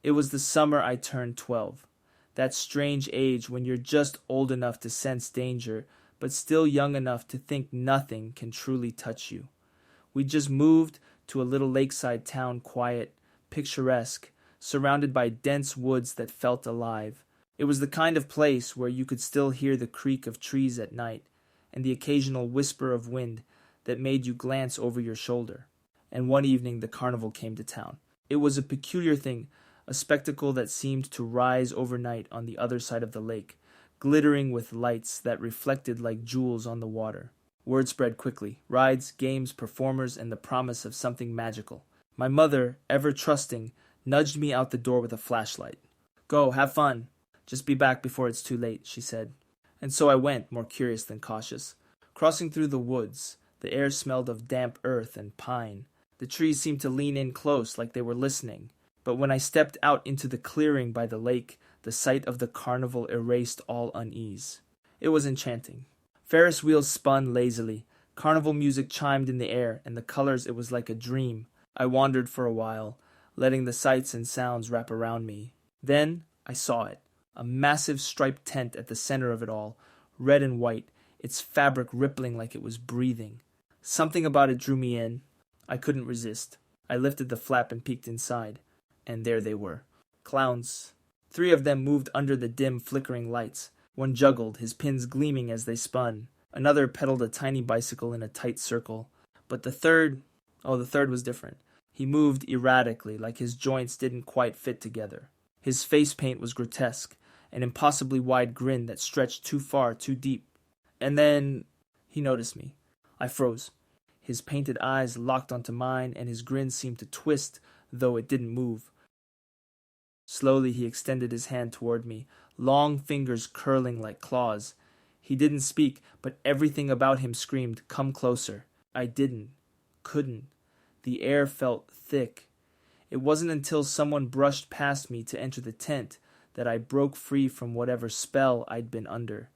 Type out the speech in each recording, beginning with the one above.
It was the summer I turned 12. That strange age when you're just old enough to sense danger, but still young enough to think nothing can truly touch you. We just moved to a little lakeside town, quiet, picturesque, surrounded by dense woods that felt alive. It was the kind of place where you could still hear the creak of trees at night, and the occasional whisper of wind that made you glance over your shoulder. And one evening the carnival came to town. It was a peculiar thing, a spectacle that seemed to rise overnight on the other side of the lake, glittering with lights that reflected like jewels on the water. Word spread quickly: rides, games, performers, and the promise of something magical. My mother, ever trusting, nudged me out the door with a flashlight. "Go, have fun. Just be back before it's too late," she said. And so I went, more curious than cautious. Crossing through the woods, the air smelled of damp earth and pine. The trees seemed to lean in close, like they were listening. But when I stepped out into the clearing by the lake, the sight of the carnival erased all unease. It was enchanting. Ferris wheels spun lazily. Carnival music chimed in the air, and the colors, it was like a dream. I wandered for a while, letting the sights and sounds wrap around me. Then I saw it. A massive striped tent at the center of it all, red and white, its fabric rippling like it was breathing. Something about it drew me in. I couldn't resist. I lifted the flap and peeked inside. And there they were. Clowns. 3 of them moved under the dim, flickering lights. One juggled, his pins gleaming as they spun. Another pedaled a tiny bicycle in a tight circle. But the third was different. He moved erratically, like his joints didn't quite fit together. His face paint was grotesque, an impossibly wide grin that stretched too far, too deep. And then he noticed me. I froze. His painted eyes locked onto mine, and his grin seemed to twist, though it didn't move. Slowly he extended his hand toward me, long fingers curling like claws. He didn't speak, but everything about him screamed, "Come closer." I couldn't. The air felt thick. It wasn't until someone brushed past me to enter the tent that I broke free from whatever spell I'd been under.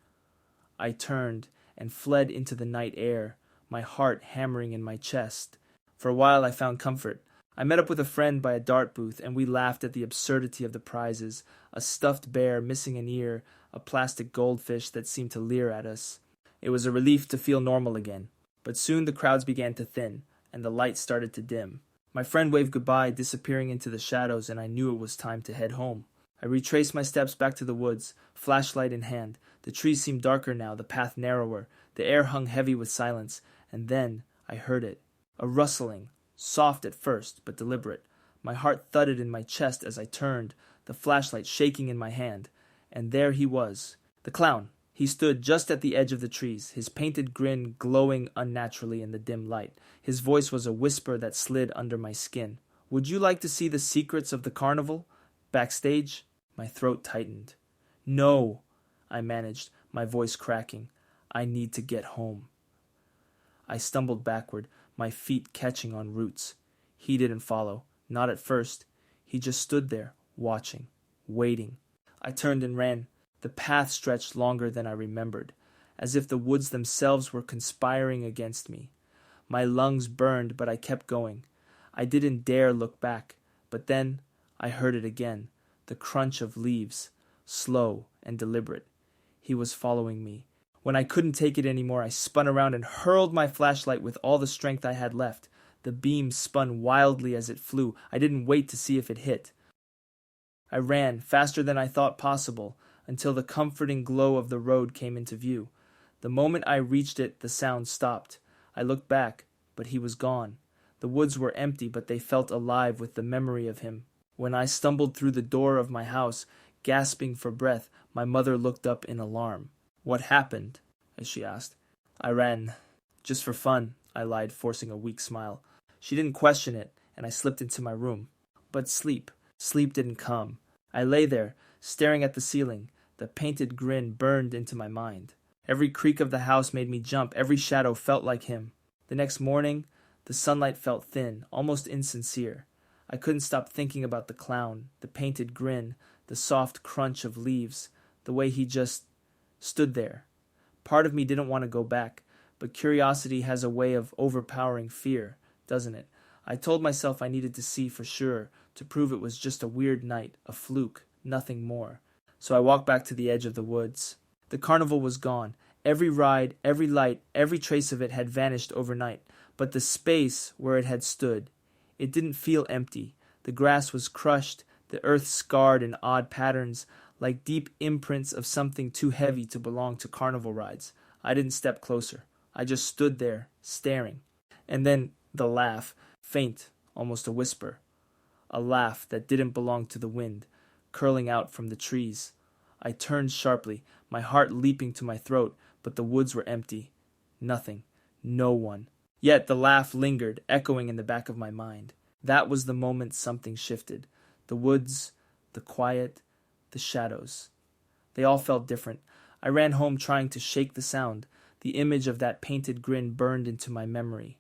I turned and fled into the night air, my heart hammering in my chest. For a while I found comfort. I met up with a friend by a dart booth, and we laughed at the absurdity of the prizes: a stuffed bear missing an ear, a plastic goldfish that seemed to leer at us. It was a relief to feel normal again. But soon the crowds began to thin, and the lights started to dim. My friend waved goodbye, disappearing into the shadows, and I knew it was time to head home. I retraced my steps back to the woods, flashlight in hand. The trees seemed darker now, the path narrower. The air hung heavy with silence, and then I heard it. A rustling, soft at first, but deliberate. My heart thudded in my chest as I turned, the flashlight shaking in my hand. And there he was, the clown. He stood just at the edge of the trees, his painted grin glowing unnaturally in the dim light. His voice was a whisper that slid under my skin. "Would you like to see the secrets of the carnival? Backstage?" My throat tightened. "No," I managed, my voice cracking. "I need to get home." I stumbled backward, my feet catching on roots. He didn't follow, not at first. He just stood there, watching, waiting. I turned and ran. The path stretched longer than I remembered, as if the woods themselves were conspiring against me. My lungs burned, but I kept going. I didn't dare look back, but then I heard it again, the crunch of leaves, slow and deliberate. He was following me. When I couldn't take it anymore, I spun around and hurled my flashlight with all the strength I had left. The beam spun wildly as it flew. I didn't wait to see if it hit. I ran, faster than I thought possible, until the comforting glow of the road came into view. The moment I reached it, the sound stopped. I looked back, but he was gone. The woods were empty, but they felt alive with the memory of him. When I stumbled through the door of my house, gasping for breath, my mother looked up in alarm. "What happened?" as she asked. "I ran. Just for fun," I lied, forcing a weak smile. She didn't question it, and I slipped into my room. But sleep didn't come. I lay there, staring at the ceiling. The painted grin burned into my mind. Every creak of the house made me jump. Every shadow felt like him. The next morning, the sunlight felt thin, almost insincere. I couldn't stop thinking about the clown, the painted grin, the soft crunch of leaves, the way he just stood there. Part of me didn't want to go back, but curiosity has a way of overpowering fear, doesn't it? I told myself I needed to see for sure, to prove it was just a weird night, a fluke, nothing more. So I walked back to the edge of the woods. The carnival was gone. Every ride, every light, every trace of it had vanished overnight. But the space where it had stood, it didn't feel empty. The grass was crushed, the earth scarred in odd patterns, like deep imprints of something too heavy to belong to carnival rides. I didn't step closer. I just stood there, staring. And then the laugh, faint, almost a whisper. A laugh that didn't belong to the wind, curling out from the trees. I turned sharply, my heart leaping to my throat, but the woods were empty. Nothing. No one. Yet the laugh lingered, echoing in the back of my mind. That was the moment something shifted. The woods, the quiet, the shadows. They all felt different. I ran home trying to shake the sound. The image of that painted grin burned into my memory.